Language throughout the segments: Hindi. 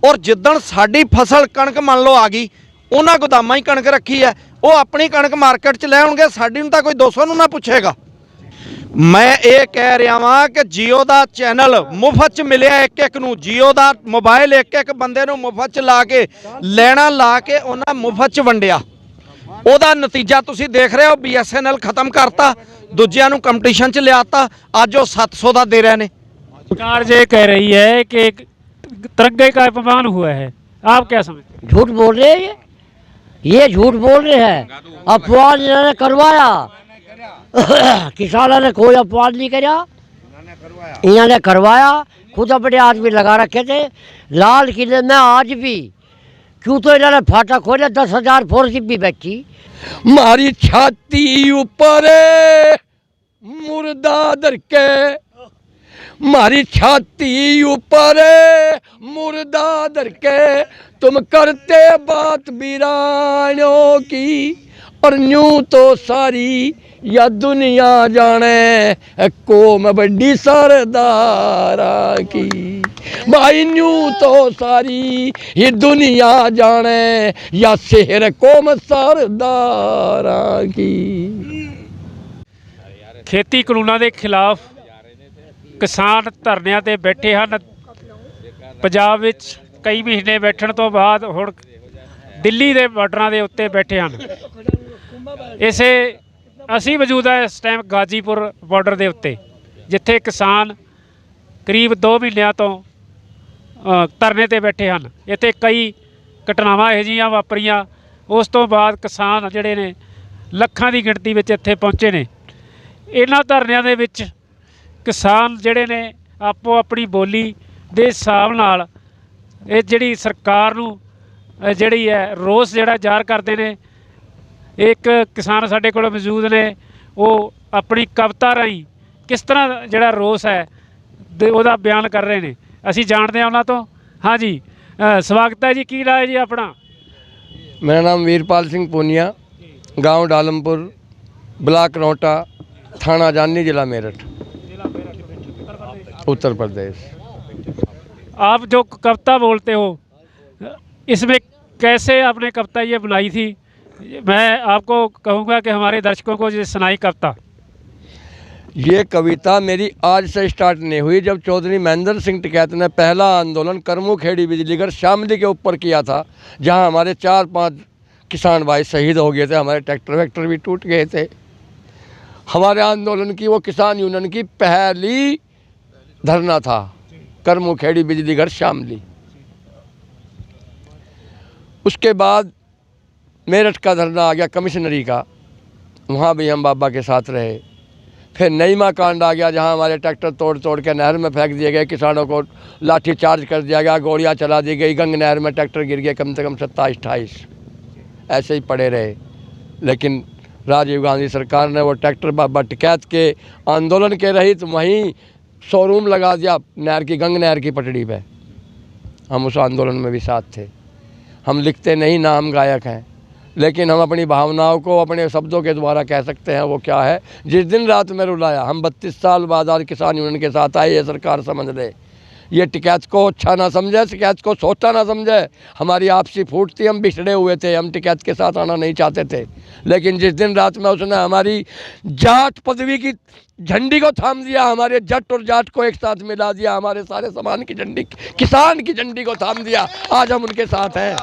और जिद्दण साडी फसल कणक मान लो आ गई, उन्हां गोदामां ही कणक रखी है, वो अपनी कणक मार्केट च ले आउणगे, साडी नूं तां कोई 200 नूं ना पुछेगा। मैं ये कह रहा वां कि जियो का चैनल मुफ्त च मिलिया, एक एक नूं जियो का मोबाइल एक एक बंदे नूं मुफ्त च ला के लैना ला के उन्हां मुफ्त च वंडिया। ਉਹਦਾ नतीजा तुसीं देख रहे हो, BSNL खत्म करता, दूजिਆਂ ਨੂੰ कंपटीशन च लियाता, अज वो 700 का दे रहे हैं। सरकार ये कह रही है कि तिरंगे का अपमान हुआ है, आप क्या समझते हैं? झूठ बोल रहे हैं, ये झूठ बोल रहे हैं। अपवाद इन्होंने करवाया किसानों ने कोई अपवाद नहीं करा, इन्होंने करवाया। खुद अपने आदमी लगा रखे थे लाल किले में। आज भी क्यों तो इन्होंने फाटा खोले, 10,000 फोर्स भी बैठी। मारी छाती ऊपर मुर्दा दर के, मारी छाती ऊपर मुर्दा दर के, तुम करते बात वीरानों की, और यूं तो सारी या दुनिया जाने कौम बड़ी सरदारा की। भाई यूं तो सारी ये दुनिया जाने या शहर कौम सरदारा की। खेती कानूनां ਦੇ ਖਿਲਾਫ ਕਿਸਾਨ ਧਰਨਿਆਂ ਤੇ ਬੈਠੇ ਹਨ। ਪੰਜਾਬ ਵਿੱਚ ਕਈ ਮਹੀਨੇ ਬੈਠਣ ਤੋਂ ਬਾਅਦ ਹੁਣ ਦਿੱਲੀ ਦੇ ਬਾਰਡਰਾਂ ਦੇ ਉੱਤੇ ਬੈਠੇ ਹਨ। ਇਸੇ ਅਸੀਂ ਮੌਜੂਦ ਹੈ ਇਸ ਟਾਈਮ ਗਾਜੀਪੁਰ ਬਾਰਡਰ ਦੇ ਉੱਤੇ, ਜਿੱਥੇ ਕਿਸਾਨ ਕਰੀਬ 2 ਮਹੀਨਿਆਂ ਤੋਂ ਧਰਨੇ ਤੇ ਬੈਠੇ ਹਨ। ਇੱਥੇ ਕਈ ਘਟਨਾਵਾਂ ਇਹੋ ਜਿਹੀਆਂ ਵਾਪਰੀਆਂ, ਉਸ ਤੋਂ ਬਾਅਦ ਕਿਸਾਨ ਜਿਹੜੇ ਨੇ ਲੱਖਾਂ ਦੀ ਗਿਣਤੀ ਵਿੱਚ ਇੱਥੇ ਪਹੁੰਚੇ ਨੇ। ਇਹਨਾਂ ਧਰਨਿਆਂ ਦੇ ਵਿੱਚ ਕਿਸਾਨ ਜਿਹੜੇ ਨੇ ਆਪੋ ਆਪਣੀ ਬੋਲੀ ਦੇ ਹਿਸਾਬ ਨਾਲ ਇਹ ਜਿਹੜੀ ਸਰਕਾਰ ਨੂੰ ਜਿਹੜੀ ਹੈ ਰੋਸ ਜਿਹੜਾ ਜ਼ਾਹਰ ਕਰਦੇ ਨੇ। ਇੱਕ ਕਿਸਾਨ ਸਾਡੇ ਕੋਲ ਮੌਜੂਦ ਨੇ, ਉਹ ਆਪਣੀ ਕਵਿਤਾ ਰਾਹੀਂ ਕਿਸ ਤਰ੍ਹਾਂ ਜਿਹੜਾ ਰੋਸ ਹੈ ਉਹਦਾ ਬਿਆਨ ਕਰ ਰਹੇ ਨੇ, ਅਸੀਂ ਜਾਣਦੇ ਹਾਂ ਉਹਨਾਂ ਤੋਂ। ਹਾਂਜੀ, ਸਵਾਗਤ है जी। की राय जी अपना? मेरा नाम वीरपाल सिंह पूनिया, गांव डालमपुर, ब्लॉक रोहटा, थाना जानी, जिला मेरठ, उत्तर प्रदेश। आप जो कविता बोलते हो, इसमें कैसे आपने कविता ये बनाई थी? मैं आपको कहूँगा कि हमारे दर्शकों को ये सुनाई कविता। ये कविता मेरी आज से स्टार्ट नहीं हुई। जब चौधरी महेंद्र सिंह टिकैत ने पहला आंदोलन करमू खेड़ी बिजलीगढ़ शामली के ऊपर किया था, जहां हमारे 4-5 किसान भाई शहीद हो गए थे, हमारे ट्रैक्टर वैक्टर भी टूट गए थे। हमारे आंदोलन की, वो किसान यूनियन की पहली धरना था करमू खेड़ी बिजलीगढ़ शामली। उसके बाद मेरठ का धरना आ गया कमिश्नरी का, वहाँ भी हम बाबा के साथ रहे। फिर नईमा कांड आ गया, जहाँ हमारे ट्रैक्टर तोड़ तोड़ के नहर में फेंक दिए गए, किसानों को लाठी चार्ज कर दिया गया, गोलियाँ चला दी गई, गंग नहर में ट्रैक्टर गिर गए, कम से कम 27-28 ऐसे ही पड़े रहे। लेकिन राजीव गांधी सरकार ने वो ट्रैक्टर बाबा टिकैत के आंदोलन के रहित वहीं शोरूम लगा दिया नहर की, गंग नहर की पटड़ी पे। हम उस आंदोलन में भी साथ थे। हम लिखते नहीं, ना हम गायक हैं, लेकिन हम अपनी भावनाओं को अपने शब्दों के द्वारा कह सकते हैं। वो क्या है? जिस दिन रात में रुलाया, हम 32 साल बाद आज किसान यूनियन के साथ आए, ये सरकार समझ ले। ये टिकैत को अच्छा ना समझे, टिकैत को सोचा ना समझे। हमारी आपसी फूट थी, हम बिछड़े हुए थे, हम टिकैत के साथ आना नहीं चाहते थे। लेकिन जिस दिन रात में उसने हमारी जाट पदवी की झंडी को थाम दिया, हमारे जट और जाट को एक साथ मिला दिया, हमारे सारे समाज की झंडी, किसान की झंडी को थाम दिया, आज हम उनके साथ हैं।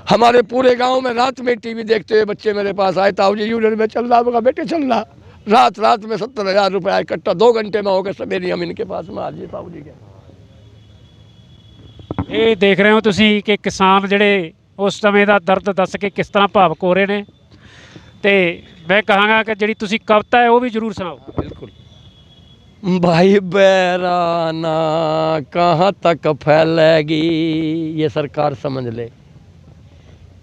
हमारे पूरे गांव में रात में टीवी देखते हुए बच्चे मेरे पास आए, ताऊ जी यूनियन में चल रहा होगा, बेटे चल रहा। रात में 70,000 रुपये इकट्ठा 2 घंटे में होकर सवेरे हम इनके पास में आ गए ताऊ जी के। ਇਹ ਦੇਖ ਰਹੇ ਹੋ ਤੁਸੀਂ ਕਿ ਕਿਸਾਨ ਜਿਹੜੇ ਉਸ ਸਮੇਂ ਦਾ ਦਰਦ ਦੱਸ ਕੇ ਕਿਸ ਤਰ੍ਹਾਂ ਭਾਵੁਕ ਹੋ ਰਹੇ ਨੇ। ਤੇ ਮੈਂ ਕਹਾਂਗਾ ਕਿ ਜਿਹੜੀ ਤੁਸੀਂ ਕਵਿਤਾ ਹੈ ਉਹ ਵੀ ਜ਼ਰੂਰ ਸੁਣਾਓ। बिल्कुल। भाई बैराना कहाँ तक फैलेगी, ये सरकार समझ ले।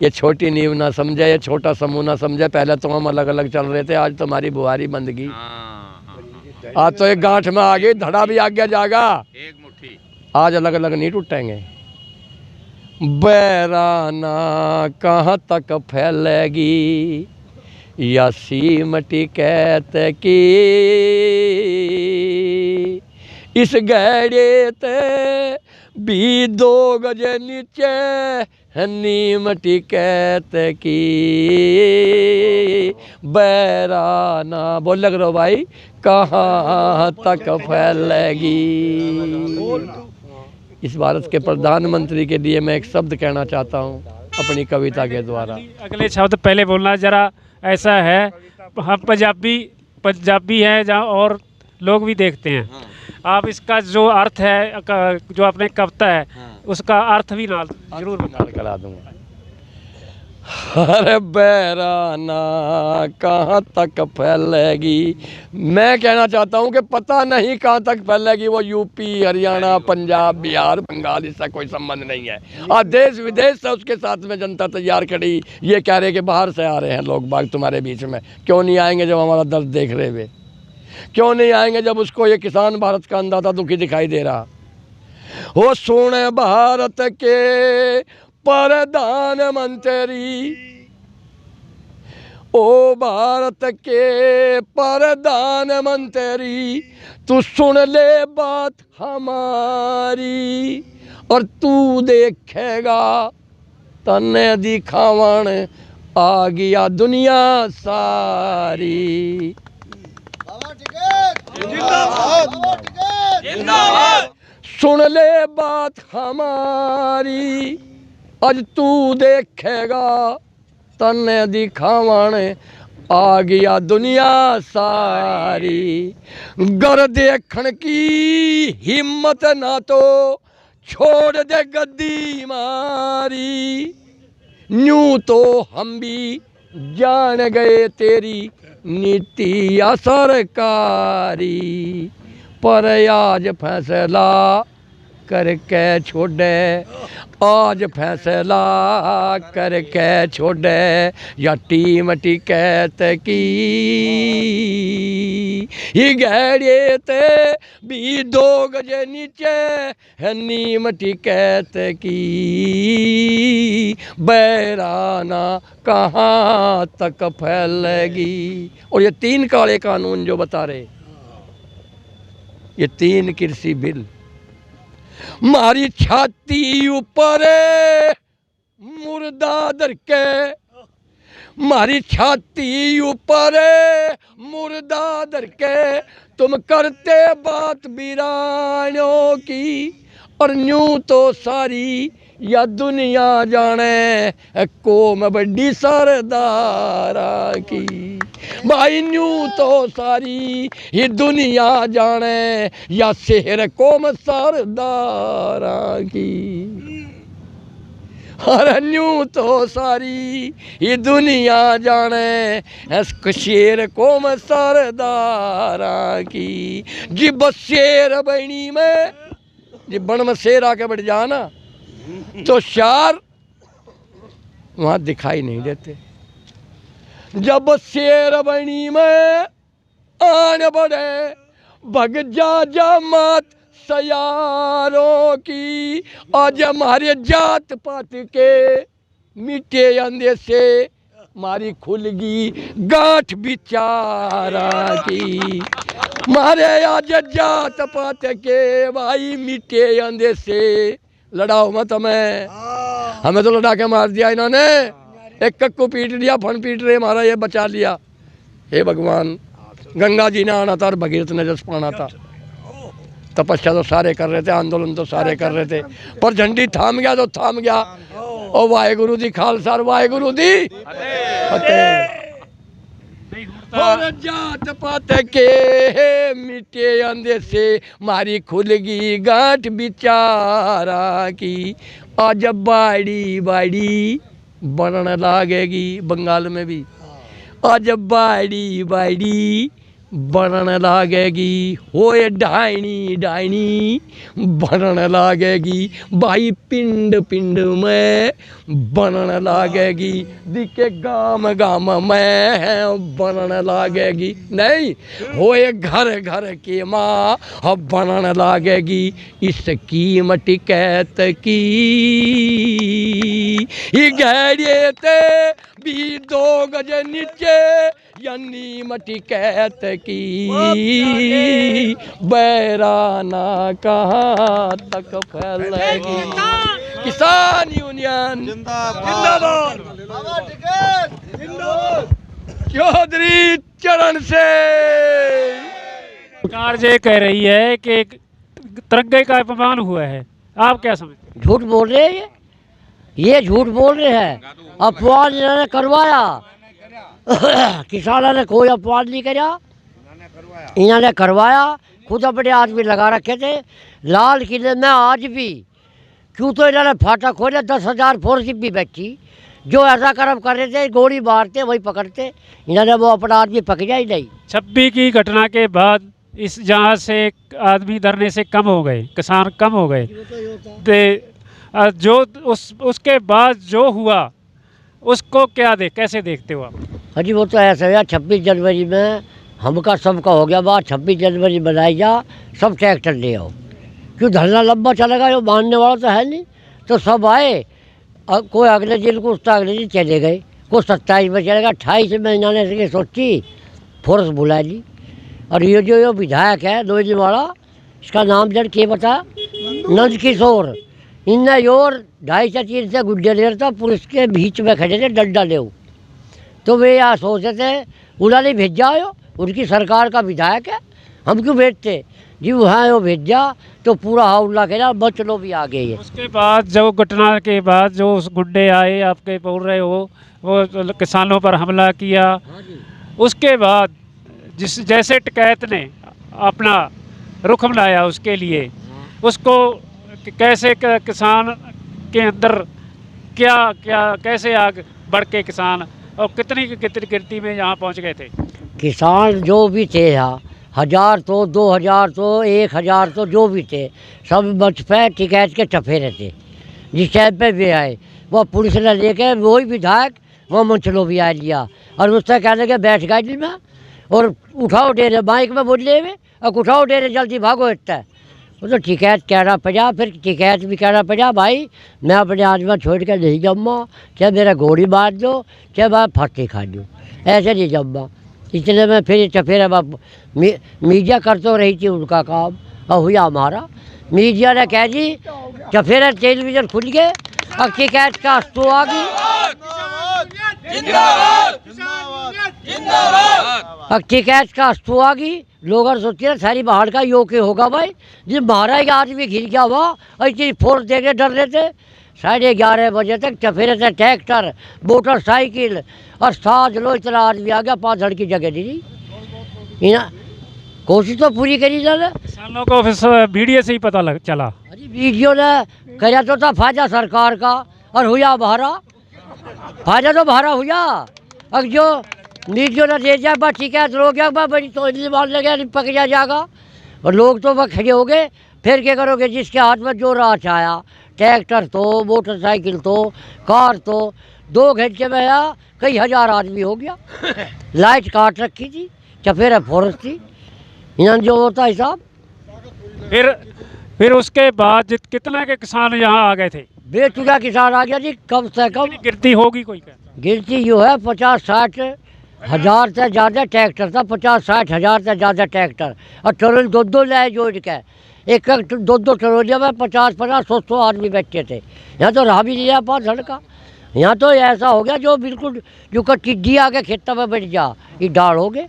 ये छोटी नींव ना समझे, ये छोटा समूह ना समझे। पहले तो हम अलग अलग चल रहे थे, आज तुम्हारी बुहारी बंद गई। आज तो एक गांठ में आ गई, धड़ा भी आगे जागा, एक मुट्ठी। आज अलग अलग नहीं टूटेंगे। बैराना कहाँ तक फैलेगी, या सीमटी कहते की, इस गहरे ते भी 2 गज नीचे है नीम टिकैत की, बैराना बोल लग रहा भाई कहाँ तक फैलेगी। इस भारत के प्रधानमंत्री के लिए मैं एक शब्द कहना चाहता हूँ अपनी कविता के द्वारा। अगले शब्द पहले बोलना जरा। ऐसा है हम पंजाबी हैं जहाँ और लोग भी देखते हैं, आप इसका जो अर्थ है जो अपने कविता है उसका अर्थ भी नाल जरूर नाल करा दूंगा। अरे बैराना कहाँ तक फैलेगी, मैं कहना चाहता हूँ कि पता नहीं कहाँ तक फैलेगी। वो यूपी, हरियाणा, पंजाब, बिहार, बंगाल, इसका कोई संबंध नहीं है। और देश विदेश से उसके साथ में जनता तैयार खड़ी, ये कह रहे कि बाहर से आ रहे हैं लोग बाग तुम्हारे बीच में। क्यों नहीं आएंगे जब हमारा दर्द देख रहे हुए? क्यों नहीं आएंगे जब उसको ये किसान भारत का अंदाजा दुखी दिखाई दे रहा? वो सोने भारत के प्रधानमंत्री, ओ भारत के प्रधानमंत्री, तू सुन ले बात हमारी और तू देखेगा तन्ने दिखावन आ गया दुनिया सारी। सुन ले बात हमारी आज तू देखेगा तन्ने दिखावन आ गया दुनिया सारी। गर देखण की हिम्मत ना तो छोड़ दे गद्दी मारी, न्यू तो हम भी जान गए तेरी नीति या सरकारी, पर आज फैसला करके छोड़े, आज फैसला करके छोड़े या टीम टिकैत की, ही गहरे ते भी 2 गज नीचे है नीम टिकैत की, बैराना कहाँ तक फैलेगी। और ये 3 काले कानून जो बता रहे, ये 3 कृषि बिल मारी छाती ऊपर मुर्दा धर के, मारी छाती ऊपर मुर्दा धर के, तुम करते बात वीरानों की और न्यू तो सारी या दुनिया जाने कौम बड़ी सरदारा की। भाई न्यू तो सारी ये दुनिया जाने या शहर कौम सरदारा की। अरे न्यू तो सारी ये दुनिया जाने शेर कौम सरदारा की। जी बस शेर बनी में जी बन में शेर आके बैठ जाना तो शार वहाँ दिखाई नहीं देते। जब शेर बनी में आन बढ़े भग जा मत सयारों की, आज हमारे जात पात के मिटे अंधे से मारी खुलगी गांठ बिचारा की। मारे आज जात पात के भाई मिटे अंधे से लड़ाओ मत हमें तो लड़ा के मार दिया इन्होंने। एक कक्कू पीट लिया, फन पीट रहे हमारा ये बचा लिया। हे भगवान, गंगा जी ने आना था और भगीरथ ने जस पाना था। तपस्या तो सारे कर रहे थे, आंदोलन तो सारे कर रहे थे, पर झंडी थाम गया तो थाम गया। और वाहेगुरु दी खालसा, वाहेगुरु दी फतेह। और जात पात के मिटे अंधे से मारी खुलगी गांठ बिचारा की। आज बाड़ी बाड़ी बनने लागेगी, बंगाल में भी आज बाड़ी बाड़ी बनने लागेगी। होए डाइनी डाइनी बनने लागेगी भाई, पिंड पिंड में बनने लागेगी। दिखे गाम गाम में बनने लागेगी। नहीं होए घर घर की माँ अब बनने लागेगी। इस कीमत टिकैत की ही गहरे ते भी 2 गज नीचे जन्नी मटी कहत की बैराना कहाँ तक फैलेगी। किसान यूनियन जिंदाबाद, चौधरी चरण सिंह। सरकार ये कह रही है कि तिरंगे का अपमान हुआ है, आप क्या समझते झूठ बोल रहे हैं ये झूठ बोल रहे हैं। अपमान इन्होंने करवाया किसानों ने कोई अपमान नहीं किया, इन्होंने करवाया। खुद अपने आदमी लगा रखे थे लाल किले में आज भी। क्यों तो इन्होंने फाटा खोले, 10,000 फोर्स भी बैठी। जो ऐसा कर्म कर रहे थे गोली मारते वही पकड़ते, इन्होंने वो अपना आदमी पकड़ा ही नहीं। 26 की घटना के बाद इस जहाँ से आदमी धरने से कम हो गए, किसान कम हो गए, जो उसके बाद जो हुआ उसको कैसे देखते हो आप? अजी वो तो ऐसा है 26 जनवरी में हमका सबका हो गया बात। 26 जनवरी बनाई जा, सब ट्रैक्टर ले आओ। क्यों धरना लंबा चलेगा, यो मानने वाला तो है नहीं। तो सब आए, कोई अगले दिन को उसका अगले दिन चले गए, कोई 27 में चलेगा। 28 में इन्होंने से सोची फोर्स बुला ली। और ये जो विधायक है नोएली वाला, इसका नाम जन के बता, नंद किशोर, इनने योर 2.5 से गुड्डे ले रहा था, पुलिस के बीच में खड़े थे डंडा ले। तो वे यहाँ सोचते थे उन्होंने भेजा हो, उनकी सरकार का विधायक है, हम क्यों भेजते जी। वहाँ वो भेजा तो पूरा हौला खेला, बच लो भी आ गई है। उसके बाद जो घटना के बाद जो उस गुंडे आए, आपके बोल रहे हो वो किसानों पर हमला किया, उसके बाद जैसे टिकैत ने अपना रुख बनाया उसके लिए, उसको कैसे किसान के अंदर कैसे आग बढ़ के किसान और कितनी गिनती में यहाँ पहुँच गए थे किसान जो भी थे। यहाँ 1000 तो 2000 तो 1000 तो जो भी थे सब बच पे टिकैत के चफेरे थे। जिस टाइम पे वे आए वो पुलिस ने लेके वही विधायक वो मंचलो भी आ लिया और उससे कहने के बैठ गाड़ी में और उठाओ डेरे बाइक में बोले हुए और उठाओ डेरे जल्दी भागो इतना। वो तो टिकैत कहना पड़ा, फिर टिकैत भी कहना पड़ा भाई मैं अपने आदमी छोड़ के नहीं जम्मा, चाहे मेरा गोली मार दो चाहे मैं फटके खा दूँ, ऐसे नहीं जम्मा। इसलिए मैं फिर चफेरा मीडिया कर तो रही थी उनका काम, और हुआ हमारा। मीडिया ने कह दी चफेरा टेलीविज़न खुल गए और टिकैत का तो आ गई। अब टिकैत का अस्तु आ गई। लोग सोचते हैं सारी बाहर का योग्य होगा भाई, जिस बाहर का आदमी घिर गया हुआ और इतनी फोर्स दे के डर रहे थे। 11:30 बजे तक चफेरे से ट्रैक्टर मोटरसाइकिल और 7 लो इतना आदमी आ गया, 5 धड़ की जगह दी। कोशिश तो पूरी करी जाने। किसानों को फिर वीडियो से ही पता चला। अरे वीडियो ने कहा तो था फायदा सरकार का और हुआ बहारा, फायदा तो बहारा हुआ। अब जो वीडियो ने दे जाए बस ठीक है रो गया बड़ी तो मार लगे पकड़ा जाएगा और लोग तो वह खड़े हो गए। फिर क्या करोगे, जिसके हाथ में जो राह आया, ट्रैक्टर तो मोटरसाइकिल तो कार तो 2 घंटे में आया कई हजार आदमी हो गया। लाइट काट रखी थी, चफेरा फोर्स थी, यहाँ जो होता हिसाब। फिर उसके बाद कितने के किसान यहाँ आ गए थे? बेचुका किसान आ गया जी, कम से कम गिनती होगी कोई का? गिनती जो है 50-60 हज़ार से ज़्यादा ट्रैक्टर था, 50-60 हज़ार से ज़्यादा ट्रैक्टर और ट्रोल 2 लाए जोड़ के एक 2 ट्रोलिया में 50-100 आदमी बैठे थे। यहाँ तो रहा भी नहीं है 5 धड़ का। यहाँ तो ऐसा हो गया जो बिल्कुल जो टिड्डी आके खेतों में बैठ जा, ये डाल हो गए।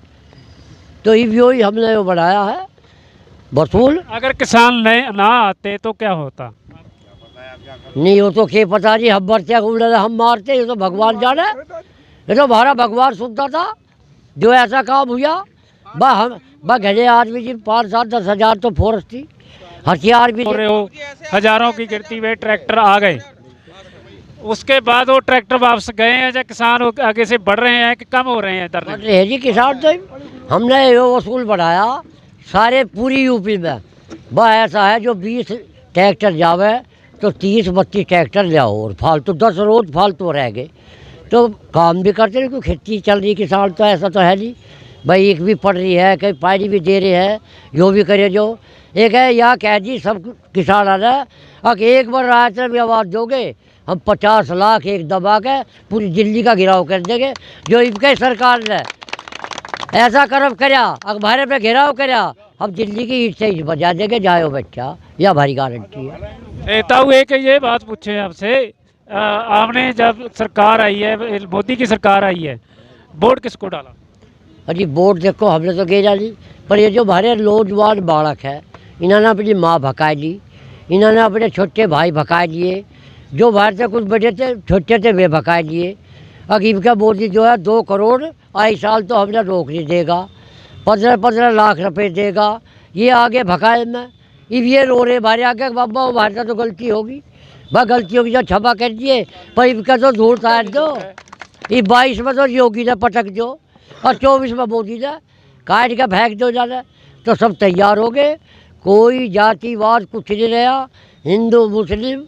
तो ये भी हमने वो बढ़ाया है वसूल। अगर किसान ना आते तो क्या होता? नहीं हो तो क्या पता जी, हम मरते हम मारते, ये तो भगवान जाने। ये तो हमारा भगवान सुनता था जो ऐसा काम हुआ। घरे आदमी जी 5-7-10 हज़ार तो फोर्स थी, हथियार भी हो। हजारों की गिनती में ट्रैक्टर आ गए, उसके बाद वो ट्रैक्टर वापस गए हैं या किसान आगे से बढ़ रहे हैं कि कम हो रहे हैं? बढ़ रहे हैं जी किसान। तो हमने ये वसूल बढ़ाया सारे पूरी यूपी में। वह ऐसा है जो 20 ट्रैक्टर जावे तो 30-32 ट्रैक्टर ले आओ और फालतू 10 रोज फालतू रह गए। तो काम भी करते रहे, क्योंकि खेती चल रही किसान तो ऐसा तो है नहीं भाई, एक भी पड़ रही है कहीं पानी भी दे रहे हैं, जो भी करे जो एक है यहाँ कह दी सब किसान आ रहा है। अब एक बार रात में भी आवाज़ दोगे हम 50 लाख एक दबा के पूरी दिल्ली का गिराव कर देंगे। जो इनके सरकार ने ऐसा करब करया अखबारे पे घेराव करया, हम दिल्ली की ईट से ईट बजा देंगे, जाओ बच्चा, यह हमारी गारंटी है। ताऊ एक ये बात पूछे आपसे, आपने जब सरकार आई है, मोदी की सरकार आई है, वोट किसको डाला? अजी वोट देखो हमने तो गेजा ली, पर ये जो हमारे नौजवान बालक है इन्होंने अपनी माँ भकाई ली, इन्होंने अपने छोटे भाई भकाई लिए, जो बाहर से कुछ बचे थे छोटे थे वे भकाई लिए। अगीब का मोदी जो है 2 करोड़ आई साल तो हमने रोक नहीं देगा, 15-15 लाख रुपए देगा, ये आगे भकाए में। अब ये रो रहे भारे आगे बाबा वो बाहर तो गलती होगी, वह गलती होगी जो क्षमा कर दिए, पर इनका तो धूल तार दो। ये 22 में तो योगी ने पटक दो और 24 में मोदी ने काट के फेंक दो जाने, तो सब तैयार हो गए। कोई जातिवाद कुछ नहीं रहा, हिंदू मुस्लिम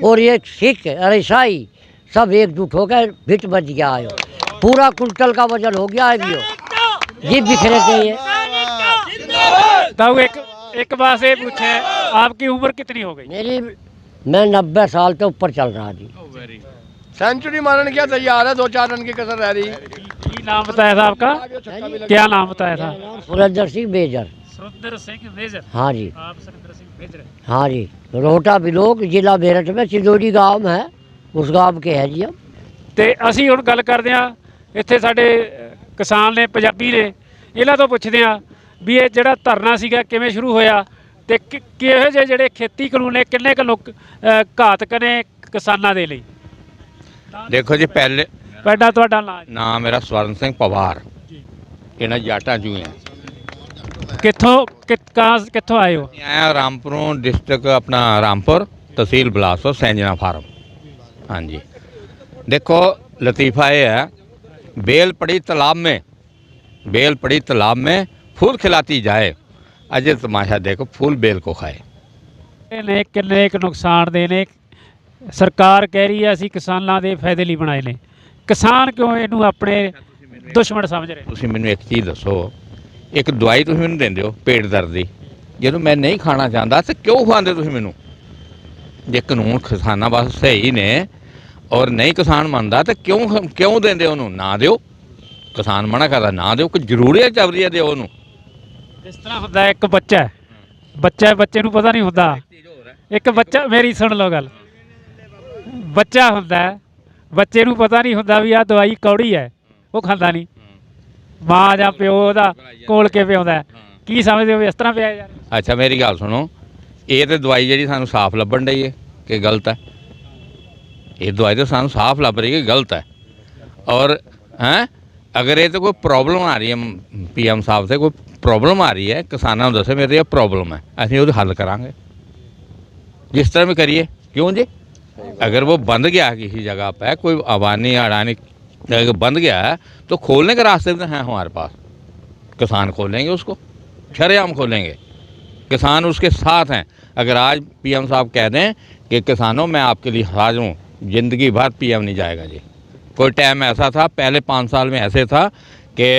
और ये सिख और ईसाई सब एकजुट हो गए, भिट बच गया है, पूरा कुंटल का वजन हो गया है भी हो। ये बिखरे थे ये। ताऊ एक बात से पूछे, आपकी उम्र कितनी हो गई? मैं 90 साल के ऊपर चल रहा जी। सेंचुरी मारने क्या तैयार है, 2-4 रन की कसर रह रही। नाम बताया था आपका? क्या नाम बताया था? सुरेंद्र सिंह मेजर। सुरेंद्र सिंह मेजर। हाँ जी, आप सुरेंद्र सिंह मेजर। हाँ जी, रोहटा बिलोक जिला मेरठ में चिंदोड़ी गांव है, उस गांव के है जी हम। ਤੇ ਅਸੀਂ ਹੁਣ ਗੱਲ ਕਰਦੇ ਆ, ਇੱਥੇ ਸਾਡੇ ਕਿਸਾਨ ਨੇ, ਪੰਜਾਬੀ ਨੇ, ਇਹਨਾਂ ਤੋਂ ਪੁੱਛਦੇ ਆ ਵੀ ਇਹ ਜਿਹੜਾ ਧਰਨਾ ਸੀਗਾ ਕਿਵੇਂ ਸ਼ੁਰੂ ਹੋਇਆ ਤੇ ਕਿਹੋ ਜਿਹੇ ਜਿਹੜੇ ਖੇਤੀ ਕਾਨੂੰਨ ਨੇ ਕਿੰਨੇ ਕੁ ਲੋਕ ਘਾਤਕ ਨੇ ਕਿਸਾਨਾਂ ਦੇ ਲਈ? देखो जी, पहले ਪਹਿਲਾਂ ਤੁਹਾਡਾ ਨਾਮ ਜੀ? नाम मेरा स्वर्ण सिंह पवार, इन्हें जाटा जू हैं। ਕਿੱਥੋਂ ਆਏ ਹੋ? आया रामपुरों डिस्ट्रिक्ट, अपना रामपुर, तहसील बिलासपुर, सैंजना फार्म। हाँ जी, देखो लतीफ़ा ये है, बेल पड़ी तालाब में फूल खिलाती जाए, अजय तमाशा देखो फूल बेल को खाए। ਨੇ ਕਿੰਨੇ ਕੁ ਨੁਕਸਾਨ ਦੇ ਨੇ? ਸਰਕਾਰ ਕਹਿ ਰਹੀ ਹੈ ਅਸੀਂ ਕਿਸਾਨਾਂ ਦੇ ਫਾਇਦੇ ਲਈ ਬਣਾਏ ਨੇ, ਕਿਸਾਨ ਕਿਉਂ ਇਹਨੂੰ ਆਪਣੇ ਦੁਸ਼ਮਣ ਸਮਝ ਰਹੇ? ਤੁਸੀਂ ਮੈਨੂੰ ਇੱਕ ਚੀਜ਼ ਦੱਸੋ, ਇੱਕ ਦਵਾਈ ਤੁਸੀਂ ਮੈਨੂੰ ਦਿੰਦੇ ਹੋ ਪੇਟ ਦਰਦ ਦੀ, ਜਦੋਂ ਮੈਂ ਨਹੀਂ ਖਾਣਾ ਚਾਹੁੰਦਾ ਤੇ ਕਿਉਂ ਖਵਾਉਂਦੇ ਤੁਸੀਂ ਮੈਨੂੰ? ਜੇ ਕਾਨੂੰਨ ਕਿਸਾਨਾਂ ਵਾਸਤੇ ਸਹੀ ਨੇ ਔਰ ਨਹੀਂ ਕਿਸਾਨ ਮੰਨਦਾ ਤੇ ਕਿਉਂ ਦਿੰਦੇ ਉਹਨੂੰ? ਨਾ ਦਿਓ, ਕਿਸਾਨ ਮਨਾ ਕਰਦਾ ਨਾ ਦਿਓ, ਕੋਈ ਜ਼ਰੂਰੀ ਹੈ ਜ਼ਬਰੀ ਹੈ ਦਿਓ ਉਹਨੂੰ। ਇਸ ਤਰ੍ਹਾਂ ਹੁੰਦਾ, ਇੱਕ ਬੱਚੇ ਨੂੰ ਪਤਾ ਨਹੀਂ ਹੁੰਦਾ, ਇੱਕ ਬੱਚਾ, ਮੇਰੀ ਸੁਣ ਲਓ ਗੱਲ, ਬੱਚਾ ਹੁੰਦਾ, ਬੱਚੇ ਨੂੰ ਪਤਾ ਨਹੀਂ ਹੁੰਦਾ ਵੀ ਆਹ ਦਵਾਈ ਕੌੜੀ ਹੈ, ਉਹ ਖਾਂਦਾ ਨਹੀਂ, ਮਾਂ ਜਾਂ ਪਿਓ ਉਹਦਾ ਕੋਲ ਕੇ ਪਿਆਉਂਦਾ, ਕੀ ਸਮਝਦੇ ਹੋ ਇਸ ਤਰ੍ਹਾਂ ਪਿਆ ਯਾਰ? ਅੱਛਾ ਮੇਰੀ ਗੱਲ ਸੁਣੋ, ਇਹ ਤੇ ਦਵਾਈ ਜਿਹੜੀ ਸਾਨੂੰ ਸਾਫ਼ ਲੱਭਣ ਡਈ ਹੈ ਕਿ ਗਲਤ ਹੈ? ਇਹ ਦਵਾਈ ਤਾਂ ਸਾਨੂੰ ਸਾਫ਼ ਲੱਭ ਰਹੀ ਹੈ ਕਿ ਗਲਤ ਹੈ। ਔਰ ਅਗਰ ਇਹ ਤੇ ਕੋਈ ਪ੍ਰੋਬਲਮ ਆ ਰਹੀ ਹੈ, PM ਸਾਹਿਬ ਤੇ ਕੋਈ ਪ੍ਰੋਬਲਮ ਆ ਰਹੀ ਹੈ, ਕਿਸਾਨਾਂ ਨੂੰ ਦੱਸੇ ਮੇਰੇ ਇਹ ਪ੍ਰੋਬਲਮ ਹੈ, ਅਸੀਂ ਉਹਦਾ ਹੱਲ ਕਰਾਂਗੇ जिस तरह में करिए। क्यों जी? अगर वो बंद गया किसी जगह पे, कोई अबानी अडानी अगर बंद गया है तो खोलने के रास्ते में हैं हमारे पास, किसान खोलेंगे उसको, शरेआम खोलेंगे, किसान उसके साथ हैं। अगर आज PM साहब कह दें कि किसानों मैं आपके लिए हाजिर हूँ, ज़िंदगी भर PM नहीं जाएगा जी। कोई टाइम ऐसा था, पहले 5 साल में ऐसे था कि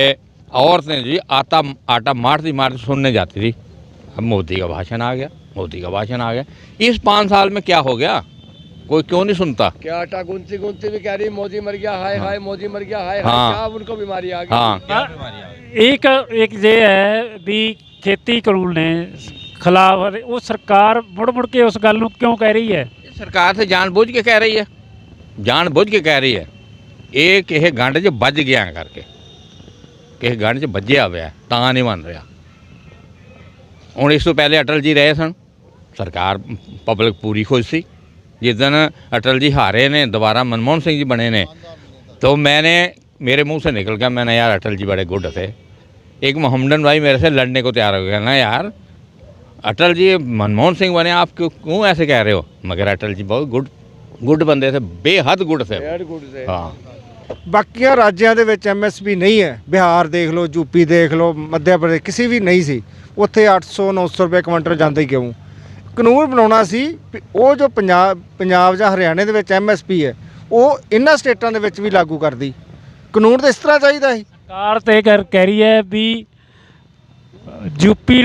औरतें जी आटा मारती सुनने जाती थी। अब मोदी का भाषण आ गया, इस 5 साल में क्या हो गया? कोई क्यों नहीं सुनता? क्या आटा गुनती भी कह रही मोदी मर गया, हाय हाय मोदी मर गया, हाय हाँ। क्या उनको बीमारी आ गई? हाँ, एक ये है भी खेती कानून ने खिलाफ, वो सरकार मुड़ के उस गल क्यों कह रही है? सरकार से जानबूझ के कह रही है, ये किसी गंढ च बज गया करके, किसी गंढ च बज्जिया हुआ तां नहीं बन रहा। हुण इस तो पहले अटल जी रहे सन, सरकार पब्लिक पूरी खुश सी। जिस दिन अटल जी हारे ने, दोबारा मनमोहन सिंह जी बने ने, तो मेरे मुंह से निकल गया, मैंने यार अटल जी बड़े गुड थे। एक मोहम्मदन भाई मेरे से लड़ने को तैयार हो गया ना, यार अटल जी मनमोहन सिंह बने, आप क्यों ऐसे कह रहे हो? मगर अटल जी बहुत गुड बंदे थे, बेहद गुड थे। हाँ, ਬਾਕੀਆਂ ਰਾਜਾਂ ਦੇ ਵਿੱਚ MSP ਨਹੀਂ ਹੈ। ਬਿਹਾਰ ਦੇਖ ਲਓ, ਯੂਪੀ ਦੇਖ ਲਓ, ਮੱਧ ਪ੍ਰਦੇਸ਼, ਕਿਸੇ ਵੀ ਨਹੀਂ ਸੀ। ਉੱਥੇ 800-900 ਰੁਪਏ ਕੁਇੰਟਲ ਜਾਂਦਾ ਹੀ ਕਿਉਂ? ਕਾਨੂੰਨ ਬਣਾਉਣਾ ਸੀ ਵੀ ਉਹ ਜੋ ਪੰਜਾਬ ਜਾਂ ਹਰਿਆਣੇ ਦੇ ਵਿੱਚ MSP ਹੈ, ਉਹ ਇਹਨਾਂ ਸਟੇਟਾਂ ਦੇ ਵਿੱਚ ਵੀ ਲਾਗੂ ਕਰਦੀ। ਕਾਨੂੰਨ ਤਾਂ ਇਸ ਤਰ੍ਹਾਂ ਚਾਹੀਦਾ ਸੀ। ਸਰਕਾਰ ਤੇ ਕਹਿ ਰਹੀ ਹੈ ਵੀ ਯੂਪੀ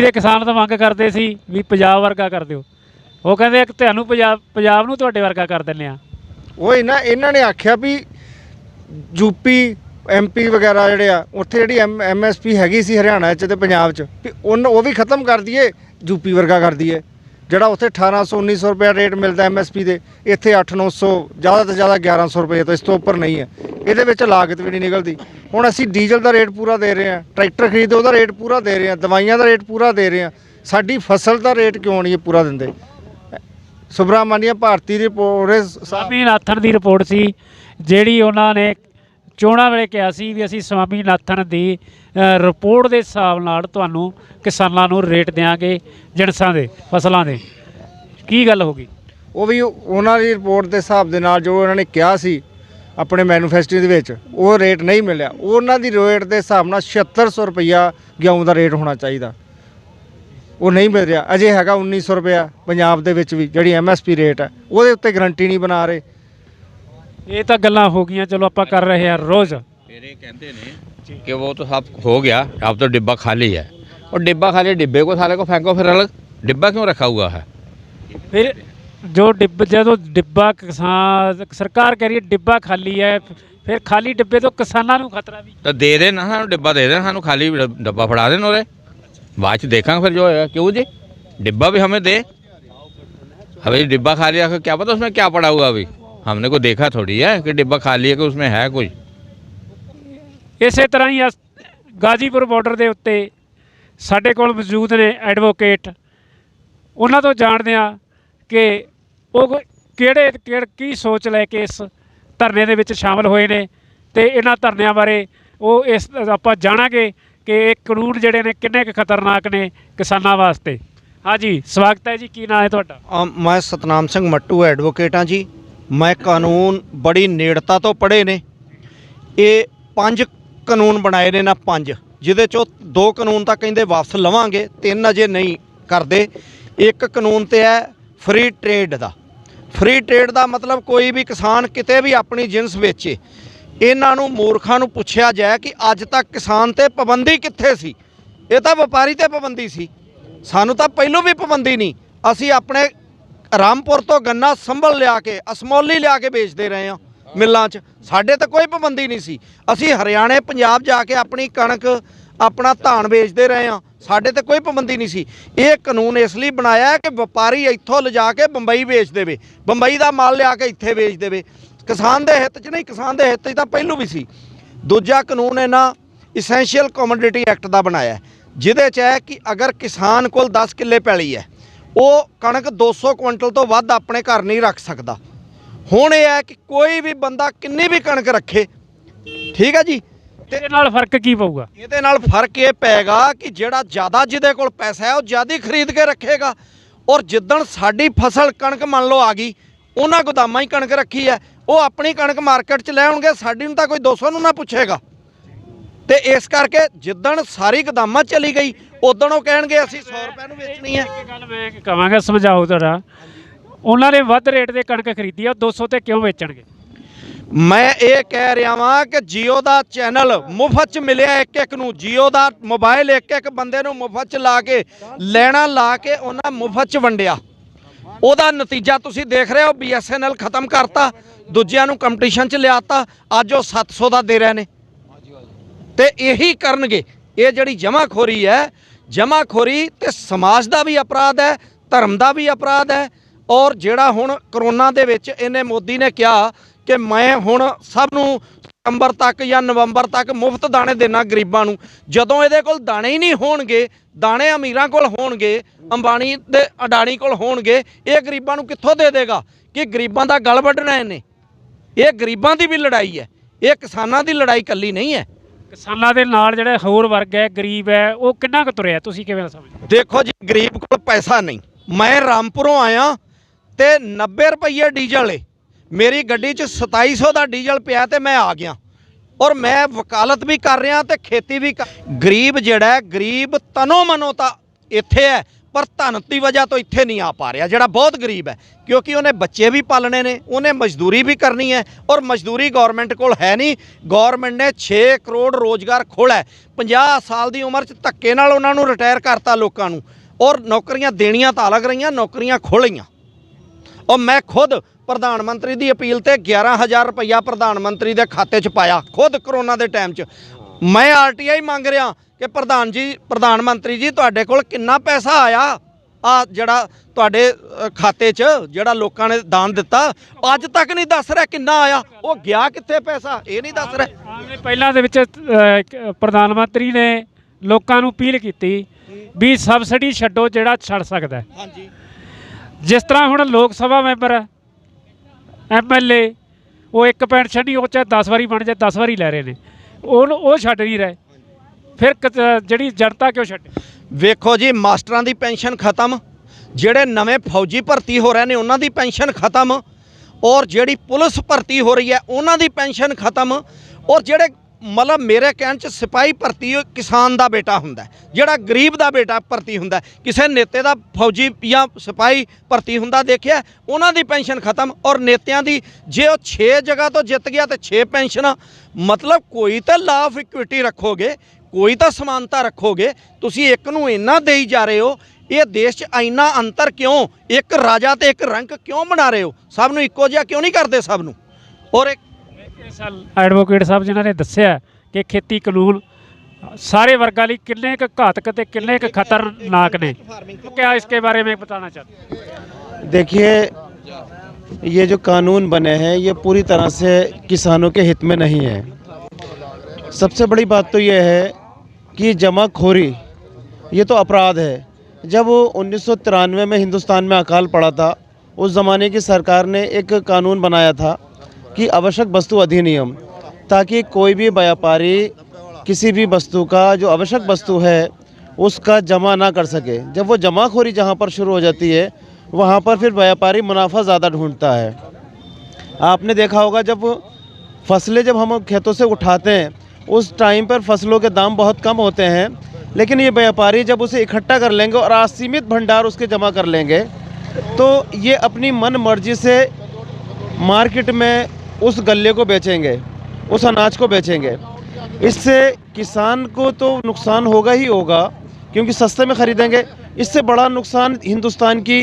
ਦੇ ਕਿਸਾਨ ਤਾਂ ਮੰਗ ਕਰਦੇ ਸੀ ਵੀ ਪੰਜਾਬ ਵਰਗਾ ਕਰ ਦਿਓ, ਉਹ ਕਹਿੰਦੇ ਤੁਹਾਨੂੰ ਪੰਜਾਬ ਨੂੰ ਤੁਹਾਡੇ ਵਰਗਾ ਕਰ ਦਿੰਦੇ ਆ। ਉਹ ਇਹਨਾਂ ਨੇ ਆਖਿਆ ਵੀ ਯੂਪੀ MP ਵਗੈਰਾ ਜਿਹੜੇ ਆ ਉੱਥੇ ਜਿਹੜੀ MSP ਹੈਗੀ ਸੀ ਹਰਿਆਣਾ 'ਚ ਤੇ ਪੰਜਾਬ 'ਚ ਵੀ ਉਹ ਵੀ ਖਤਮ ਕਰ ਦਈਏ, ਯੂਪੀ ਵਰਗਾ ਕਰ ਦਈਏ। ਜਿਹੜਾ ਉੱਥੇ 1800-1900 ਰੁਪਏ ਰੇਟ ਮਿਲਦਾ MSP ਦੇ, ਇੱਥੇ 800-900, ਜ਼ਿਆਦਾ ਤੋਂ ਜ਼ਿਆਦਾ 1100 ਰੁਪਏ ਤੋਂ ਇਸ ਤੋਂ ਉੱਪਰ ਨਹੀਂ ਹੈ। ਇਹਦੇ ਵਿੱਚ ਲਾਗਤ ਵੀ ਨਹੀਂ ਨਿਕਲਦੀ। ਹੁਣ ਅਸੀਂ ਡੀਜ਼ਲ ਦਾ ਰੇਟ ਪੂਰਾ ਦੇ ਰਹੇ ਹਾਂ, ਟਰੈਕਟਰ ਖਰੀਦੋ ਉਹਦਾ ਰੇਟ ਪੂਰਾ ਦੇ ਰਹੇ ਹਾਂ, ਦਵਾਈਆਂ ਦਾ ਰੇਟ ਪੂਰਾ ਦੇ ਰਹੇ ਹਾਂ, ਸਾਡੀ ਫਸਲ ਦਾ ਰੇਟ ਕਿਉਂ ਨਹੀਂ ਪੂਰਾ ਦਿੰਦੇ? ਸੁਬਰਾਮਨੀਆ ਭਾਰਤੀ ਦੀ ਰਿਪੋਰਟ ਸਵਾਮੀਨਾਥਨ ਦੀ ਰਿਪੋਰਟ ਸੀ ਜਿਹੜੀ ਉਹਨਾਂ ਨੇ ਚੋਣਾਂ ਵੇਲੇ ਕਿਹਾ ਸੀ ਵੀ ਅਸੀਂ ਸਵਾਮੀਨਾਥਨ ਦੀ ਰਿਪੋਰਟ ਦੇ ਹਿਸਾਬ ਨਾਲ ਤੁਹਾਨੂੰ ਕਿਸਾਨਾਂ ਨੂੰ ਰੇਟ ਦਿਆਂਗੇ ਜਿਣਸਾਂ ਦੇ, ਫਸਲਾਂ ਦੇ। ਕੀ ਗੱਲ ਹੋ ਗਈ? ਉਹ ਵੀ ਉਹਨਾਂ ਦੀ ਰਿਪੋਰਟ ਦੇ ਹਿਸਾਬ ਦੇ ਨਾਲ ਜੋ ਉਹਨਾਂ ਨੇ ਕਿਹਾ ਸੀ ਆਪਣੇ ਮੈਨੂਫੈਸਟੋ ਦੇ ਵਿੱਚ, ਉਹ ਰੇਟ ਨਹੀਂ ਮਿਲਿਆ। ਉਹਨਾਂ ਦੀ ਰੇਟ ਦੇ ਹਿਸਾਬ ਨਾਲ 7600 ਰੁਪਈਆ ਗਊ ਦਾ ਰੇਟ ਹੋਣਾ ਚਾਹੀਦਾ, ਉਹ ਨਹੀਂ ਮਿਲ ਰਿਹਾ। ਅਜੇ ਹੈਗਾ 1900 ਰੁਪਇਆ ਪੰਜਾਬ ਦੇ ਵਿੱਚ ਵੀ ਜਿਹੜੀ MSP ਰੇਟ ਹੈ, ਉਹਦੇ ਉੱਤੇ ਗਰੰਟੀ ਨਹੀਂ ਬਣਾ ਰਹੇ। ਇਹ ਤਾਂ ਗੱਲਾਂ ਹੋ ਗਈਆਂ, ਚਲੋ ਆਪਾਂ ਕਰ ਰਹੇ ਹਾਂ ਰੋਜ਼। फिर ये कहते हैं कि वो तो सब हो गया, अब तो डिब्बा खाली है, और डिब्बा खाली, डिब्बे को सारे को फेंको, फिर अलग डिब्बा क्यों रखा हुआ है? फिर जो जो डिब्बा किसान सरकार कह रही है डिब्बा खाली है, फिर खाली डिब्बे तो किसानों को खतरा भी। तो दे देना सानू डिब्बा, दे देना सानू खाली डब्बा फड़ा देना उरे, बाद च देखा फिर जो है। क्यों जी डिब्बा भी हमें दे, अभी डिब्बा खाली है, क्या पता उसमें क्या पड़ा हुआ? अभी हमने को देखा थोड़ी है कि डिब्बा खाली है कि उसमें है कुछ। ਇਸੇ ਤਰ੍ਹਾਂ ਹੀ ਗਾਜ਼ੀਪੁਰ ਬਾਰਡਰ ਦੇ ਉੱਤੇ ਸਾਡੇ ਕੋਲ ਮੌਜੂਦ ਨੇ ਐਡਵੋਕੇਟ, ਉਹਨਾਂ ਤੋਂ ਜਾਣਦੇ ਹਾਂ ਕਿ ਉਹ ਕੀ ਸੋਚ ਲੈ ਕੇ ਇਸ ਧਰਨੇ ਦੇ ਵਿੱਚ ਸ਼ਾਮਲ ਹੋਏ ਨੇ ਤੇ ਇਹਨਾਂ ਧਰਨਿਆਂ ਬਾਰੇ ਉਹ ਇਸ ਆਪਾਂ ਜਾਣਾਂਗੇ ਕਿ ਇਹ ਕਾਨੂੰਨ ਜਿਹੜੇ ਨੇ ਕਿੰਨੇ ਕੁ ਖਤਰਨਾਕ ਨੇ ਕਿਸਾਨਾਂ ਵਾਸਤੇ। ਹਾਂਜੀ, ਸਵਾਗਤ ਹੈ ਜੀ। ਕੀ ਨਾਂ ਹੈ ਤੁਹਾਡਾ? ਮੈਂ ਸਤਨਾਮ ਸਿੰਘ ਮੱਟੂ ਐਡਵੋਕੇਟ ਹਾਂ ਜੀ। ਮੈਂ ਕਾਨੂੰਨ ਬੜੀ ਨੇੜਤਾ ਤੋਂ ਪੜ੍ਹੇ ਨੇ। ਇਹ 5 ਕਾਨੂੰਨ ਬਣਾਏ ਨੇ ਨਾ, 5, ਜਿਹਦੇ 'ਚੋਂ 2 ਕਾਨੂੰਨ ਤਾਂ ਕਹਿੰਦੇ ਵਾਪਸ ਲਵਾਂਗੇ, 3 ਅਜੇ ਨਹੀਂ ਕਰਦੇ। ਇੱਕ ਕਾਨੂੰਨ ਤੇ ਹੈ ਫ੍ਰੀ ਟ੍ਰੇਡ ਦਾ। ਫ੍ਰੀ ਟ੍ਰੇਡ ਦਾ ਮਤਲਬ ਕੋਈ ਵੀ ਕਿਸਾਨ ਕਿਤੇ ਵੀ ਆਪਣੀ ਜਿਣਸ ਵੇਚੇ। ਇਹਨਾਂ ਨੂੰ ਮੂਰਖਾਂ ਨੂੰ ਪੁੱਛਿਆ ਜਾਏ ਕਿ ਅੱਜ ਤੱਕ ਕਿਸਾਨ ਤੇ ਪਾਬੰਦੀ ਕਿੱਥੇ ਸੀ? ਇਹ ਤਾਂ ਵਪਾਰੀ ਤੇ ਪਾਬੰਦੀ ਸੀ, ਸਾਨੂੰ ਤਾਂ ਪਹਿਲੋਂ ਵੀ ਪਾਬੰਦੀ ਨਹੀਂ। ਅਸੀਂ ਆਪਣੇ ਰਾਮਪੁਰ ਤੋਂ ਗੰਨਾ ਸੰਭਲ ਲਿਆ ਕੇ, ਅਸਮੌਲੀ ਲਿਆ ਕੇ ਵੇਚਦੇ ਰਹੇ ਹਾਂ ਮਿੱਲਾਂ 'ਚ, ਸਾਡੇ ਤਾਂ ਕੋਈ ਪਾਬੰਦੀ ਨਹੀਂ ਸੀ। ਅਸੀਂ ਹਰਿਆਣੇ ਪੰਜਾਬ ਜਾ ਕੇ ਆਪਣੀ ਕਣਕ, ਆਪਣਾ ਧਾਨ ਵੇਚਦੇ ਰਹੇ ਹਾਂ, ਸਾਡੇ ਤੇ ਕੋਈ ਪਾਬੰਦੀ ਨਹੀਂ ਸੀ। ਇਹ ਕਾਨੂੰਨ ਇਸ ਲਈ ਬਣਾਇਆ ਕਿ ਵਪਾਰੀ ਇੱਥੋਂ ਲਿਜਾ ਕੇ ਬੰਬਈ ਵੇਚ ਦੇਵੇ, ਬੰਬਈ ਦਾ ਮਾਲ ਲਿਆ ਕੇ ਇੱਥੇ ਵੇਚ ਦੇਵੇ। ਕਿਸਾਨ ਦੇ ਹਿੱਤ 'ਚ ਨਹੀਂ, ਕਿਸਾਨ ਦੇ ਹਿੱਤ 'ਚ ਤਾਂ ਪਹਿਲੋਂ ਵੀ ਸੀ। ਦੂਜਾ ਕਾਨੂੰਨ ਇਹਨਾਂ ਇਸੈਂਸ਼ੀਅਲ ਕਮੋਡਿਟੀ ਐਕਟ ਦਾ ਬਣਾਇਆ, ਜਿਹਦੇ 'ਚ ਹੈ ਕਿ ਅਗਰ ਕਿਸਾਨ ਕੋਲ 10 ਕਿੱਲੇ ਪੈਲੀ ਹੈ, ਉਹ ਕਣਕ 200 ਕੁਇੰਟਲ ਤੋਂ ਵੱਧ ਆਪਣੇ ਘਰ ਨਹੀਂ ਰੱਖ ਸਕਦਾ। ਹੁਣ ਇਹ ਹੈ ਕਿ ਕੋਈ ਵੀ ਬੰਦਾ ਕਿੰਨੀ ਵੀ ਕਣਕ ਰੱਖੇ, ਠੀਕ ਹੈ ਜੀ। ਤੇ ਇਹਦੇ ਨਾਲ ਫਰਕ ਕੀ ਪਊਗਾ? ਇਹਦੇ ਨਾਲ ਫਰਕ ਇਹ ਪਏਗਾ ਕਿ ਜਿਹੜਾ ਜ਼ਿਆਦਾ ਜਿਹਦੇ ਕੋਲ ਪੈਸਾ ਹੈ ਉਹ ਜ਼ਿਆਦਾ ਖਰੀਦ ਕੇ ਰੱਖੇਗਾ। ਔਰ ਜਿੱਦਣ ਸਾਡੀ ਫਸਲ ਕਣਕ ਮੰਨ ਲਓ ਆ ਗਈ, ਉਹਨਾਂ ਗੋਦਾਮਾਂ ਹੀ ਕਣਕ ਰੱਖੀ ਹੈ, ਉਹ ਆਪਣੀ ਕਣਕ ਮਾਰਕੀਟ 'ਚ ਲੈ ਆਉਣਗੇ, ਸਾਡੀ ਨੂੰ ਤਾਂ ਕੋਈ 200 ਨੂੰ ਨਾ ਪੁੱਛੇਗਾ। ਤੇ ਇਸ ਕਰਕੇ ਜਿੱਦਣ ਸਾਰੀ ਗੋਦਾਮਾਂ ਚਲੀ ਗਈ, ਉਦੋਂ ਉਹ ਕਹਿਣਗੇ ਅਸੀਂ 100 ਰੁਪਏ ਨੂੰ ਵੇਚਣੀ ਹੈ। ਇੱਕ ਗੱਲ ਮੈਂ ਕਹਾਂਗਾ, ਸਮਝਾਓ ਤੁਹਾਡਾ, ਉਹਨਾਂ ਨੇ ਵੱਧ ਰੇਟ ਦੇ ਕਣਕ ਖਰੀਦੀ ਆ, 200 ਤੇ ਕਿਉਂ ਵੇਚਣਗੇ? ਮੈਂ ਇਹ ਕਹਿ ਰਿਹਾ ਵਾਂ ਕਿ ਜੀਓ ਦਾ ਚੈਨਲ ਮੁਫਤ 'ਚ ਮਿਲਿਆ ਇੱਕ ਨੂੰ, ਜੀਓ ਦਾ ਮੋਬਾਈਲ ਇੱਕ ਬੰਦੇ ਨੂੰ ਮੁਫਤ 'ਚ ਲਾ ਕੇ, ਲੈਣਾ ਲਾ ਕੇ ਉਹਨਾਂ ਮੁਫਤ 'ਚ ਵੰਡਿਆ। ਉਹਦਾ ਨਤੀਜਾ ਤੁਸੀਂ ਦੇਖ ਰਹੇ ਹੋ, BSNL ਖਤਮ ਕਰਤਾ, ਦੂਜਿਆਂ ਨੂੰ ਕੰਪੀਟੀਸ਼ਨ 'ਚ ਲਿਆਤਾ, ਅੱਜ ਉਹ 700 ਦਾ ਦੇ ਰਹੇ ਨੇ। ਤੇ ਇਹੀ ਕਰਨਗੇ। ਇਹ ਜਿਹੜੀ ਜਮਾਖੋਰੀ ਹੈ, ਜਮਾਖੋਰੀ ਤੇ ਸਮਾਜ ਦਾ ਵੀ ਅਪਰਾਧ ਹੈ, ਧਰਮ ਦਾ ਵੀ ਅਪਰਾਧ ਹੈ। ਔਰ ਜਿਹੜਾ ਹੁਣ ਕਰੋਨਾ ਦੇ ਵਿੱਚ ਇਹਨੇ ਮੋਦੀ ਨੇ ਕਿਹਾ ਕਿ ਮੈਂ ਹੁਣ ਸਭ ਨੂੰ ਸਤੰਬਰ ਤੱਕ ਜਾਂ ਨਵੰਬਰ ਤੱਕ ਮੁਫਤ ਦਾਣੇ ਦੇਣਾ ਗਰੀਬਾਂ ਨੂੰ। ਜਦੋਂ ਇਹਦੇ ਕੋਲ ਦਾਣੇ ਹੀ ਨਹੀਂ ਹੋਣਗੇ, ਦਾਣੇ ਅਮੀਰਾਂ ਕੋਲ ਹੋਣਗੇ, ਅੰਬਾਨੀ ਤੇ ਅਡਾਨੀ ਕੋਲ ਹੋਣਗੇ, ਇਹ ਗਰੀਬਾਂ ਨੂੰ ਕਿੱਥੋਂ ਦੇ ਦੇਗਾ? ਕਿ ਗਰੀਬਾਂ ਦਾ ਗਲ ਵੱਢਣਾ ਇਹਨੇ। ਇਹ ਗਰੀਬਾਂ ਦੀ ਵੀ ਲੜਾਈ ਹੈ, ਇਹ ਕਿਸਾਨਾਂ ਦੀ ਲੜਾਈ ਇਕੱਲੀ ਨਹੀਂ ਹੈ। ਕਿਸਾਨਾਂ ਦੇ ਨਾਲ ਜਿਹੜੇ ਹੋਰ ਵਰਗ ਹੈ, ਗਰੀਬ ਹੈ, ਉਹ ਕਿੰਨਾ ਕੁ ਤੁਰਿਆ, ਤੁਸੀਂ ਕਿਵੇਂ ਸਮਝਦੇ? ਦੇਖੋ ਜੀ, ਗਰੀਬ ਕੋਲ ਪੈਸਾ ਨਹੀਂ। ਮੈਂ ਰਾਮਪੁਰੋਂ ਆਇਆ ਤੇ 90 ਰੁਪਏ ਡੀਜ਼ਲ ਏ, ਮੇਰੀ ਗੱਡੀ 'ਚ 2700 ਦਾ ਡੀਜ਼ਲ ਪਿਆ ਤੇ ਮੈਂ ਆ ਗਿਆ। ਔਰ ਮੈਂ ਵਕਾਲਤ ਵੀ ਕਰ ਰਿਹਾ ਤੇ ਖੇਤੀ ਵੀ ਗਰੀਬ ਜਿਹੜਾ, ਗਰੀਬ ਤਨੋ ਮਨੋ ਤਾਂ ਇੱਥੇ ਹੈ, ਪਰ ਧਨ ਦੀ ਵਜ੍ਹਾ ਤੋਂ ਇੱਥੇ ਨਹੀਂ ਆ ਪਾ ਰਿਹਾ। ਜਿਹੜਾ ਬਹੁਤ ਗਰੀਬ ਹੈ, ਕਿਉਂਕਿ ਉਹਨੇ ਬੱਚੇ ਵੀ ਪਾਲਣੇ ਨੇ, ਉਹਨੇ ਮਜ਼ਦੂਰੀ ਵੀ ਕਰਨੀ ਹੈ, ਔਰ ਮਜ਼ਦੂਰੀ ਗਵਰਨਮੈਂਟ ਕੋਲ ਹੈ ਨਹੀਂ। ਗਵਰਨਮੈਂਟ ਨੇ 6 ਕਰੋੜ ਰੋਜ਼ਗਾਰ ਖੋਲ੍ਹਿਆ, 50 ਸਾਲ ਦੀ ਉਮਰ 'ਚ ਧੱਕੇ ਨਾਲ ਉਹਨਾਂ ਨੂੰ ਰਿਟਾਇਰ ਕਰਤਾ ਲੋਕਾਂ ਨੂੰ, ਔਰ ਨੌਕਰੀਆਂ ਦੇਣੀਆਂ ਤਾਂ ਅਲੱਗ ਰਹੀਆਂ, ਨੌਕਰੀਆਂ ਖੋਲ੍ਹੀਆਂ। और मैं खुद प्रधानमंत्री की अपील ते 11,000 रुपया प्रधानमंत्री के खाते च पाया खुद कोरोना के टाइम च। मैं RTI मंग रहा कि प्रधानमंत्री जी तुहाडे कोल किन्ना पैसा आया आ जड़ा तुहाडे खाते च जड़ा लोकां ने दान दिता अज तक नहीं दस रहा किन्ना आया, वो गया कित्थे पैसा ये नहीं दस रहा। ਪਹਿਲਾਂ ਦੇ ਵਿੱਚ ਪ੍ਰਧਾਨ ਮੰਤਰੀ ਨੇ ਲੋਕਾਂ ਨੂੰ ਅਪੀਲ ਕੀਤੀ ਵੀ ਸਬਸਿਡੀ ਛੱਡੋ ਜਿਹੜਾ ਛੱਡ ਸਕਦਾ ਹੈ। ਹਾਂਜੀ ਜਿਸ ਤਰ੍ਹਾਂ ਹੁਣ ਲੋਕ ਸਭਾ ਮੈਂਬਰ MLA ਉਹ ਇੱਕ ਪੈਨਸ਼ਨ ਨਹੀਂ ਉਹ ਚਾਹੇ 10 ਵਾਰੀ ਬਣ ਜਾਏ 10 ਵਾਰੀ ਲੈ ਰਹੇ ਨੇ, ਉਹ ਛੱਡ ਨਹੀਂ ਰਹੇ। ਫਿਰ ਜਿਹੜੀ ਜਨਤਾ ਕਿਉਂ ਛੱਡੇ? ਵੇਖੋ ਜੀ ਮਾਸਟਰਾਂ ਦੀ ਪੈਨਸ਼ਨ ਖਤਮ, ਜਿਹੜੇ ਨਵੇਂ ਫੌਜੀ ਭਰਤੀ ਹੋ ਰਹੇ ਨੇ ਉਹਨਾਂ ਦੀ ਪੈਨਸ਼ਨ ਖਤਮ, ਔਰ ਜਿਹੜੀ ਪੁਲਿਸ ਭਰਤੀ ਹੋ ਰਹੀ ਹੈ ਉਹਨਾਂ ਦੀ ਪੈਨਸ਼ਨ ਖਤਮ, ਔਰ ਜਿਹੜੇ मतलब मेरे कहने च सिपाही भर्ती किसान का बेटा हुंदा, जिहड़ा गरीब का बेटा भर्ती हुंदा, किसी नेते का फौजी या सिपाही भर्ती हुंदा देखिया उन्हां दी पेंशन खत्म। और नेतियां दी जे 6 जगह तो जित गया तो 6 पेंशन, मतलब कोई तो लॉ ऑफ इक्विटी रखोगे, कोई तो समानता रखोगे। तुसीं एक नूं इन्ना देई जा रहे हो, ये देश च इन्ना अंतर क्यों? एक राजा तो एक रंक क्यों बना रहे हो? सब नूं इक्को जिहा क्यों नहीं करते सब नूं? और एक ਐਡਵੋਕੇਟ ਸਾਹਿਬ ਜਿਨ੍ਹਾਂ ਨੇ ਦੱਸਿਆ ਕਿ ਖੇਤੀ ਕਾਨੂੰਨ ਸਾਰੇ ਵਰਗਾਂ ਲਈ ਕਿੰਨੇ ਕੁ ਘਾਤਕ ਤੇ ਕਿੰਨੇ ਕੁ ਖਤਰਨਾਕ ਨੇ, क्या इसके बारे में बताना चाहते हैं? देखिए, ये जो कानून बने हैं ये पूरी तरह से किसानों के हित में नहीं है। सबसे बड़ी बात तो ये है कि जमाखोरी ये तो अपराध है। जब 1993 में हिंदुस्तान में अकाल पड़ा था, उस ज़माने की सरकार ने एक कानून बनाया था कि आवश्यक वस्तु अधिनियम, ताकि कोई भी व्यापारी किसी भी वस्तु का जो आवश्यक वस्तु है उसका जमा ना कर सके। जब वो जमाखोरी जहाँ पर शुरू हो जाती है वहाँ पर फिर व्यापारी मुनाफा ज़्यादा ढूंढता है। आपने देखा होगा जब फसलें जब हम खेतों से उठाते हैं उस टाइम पर फसलों के दाम बहुत कम होते हैं, लेकिन ये व्यापारी जब उसे इकट्ठा कर लेंगे और असीमित भंडार उसके जमा कर लेंगे तो ये अपनी मन मर्जी से मार्केट में उस गल्ले को बेचेंगे, उस अनाज को बेचेंगे। इससे किसान को तो नुकसान होगा ही होगा, क्योंकि सस्ते में ख़रीदेंगे। इससे बड़ा नुकसान हिंदुस्तान की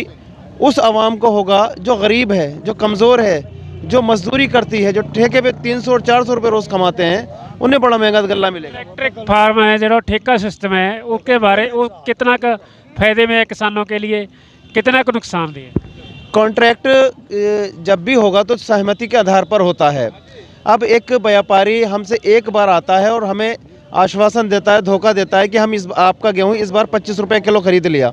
उस आवाम को होगा जो गरीब है, जो कमज़ोर है, जो मजदूरी करती है, जो ठेके पे 300 और 400 रुपये रोज़ कमाते हैं, उन्हें बड़ा महंगा गल्ला मिलेगा। इलेक्ट्रिक फार्म है जो ठेका सिस्टम है उसके बारे वो कितना का फ़ायदे में है किसानों के लिए, कितना का नुकसान दिए? कॉन्ट्रैक्ट जब भी होगा तो सहमति के आधार पर होता है। अब एक व्यापारी हमसे एक बार आता है और हमें आश्वासन देता है, धोखा देता है कि हम आपका गेहूँ इस बार 25 रुपये किलो ख़रीद लिया।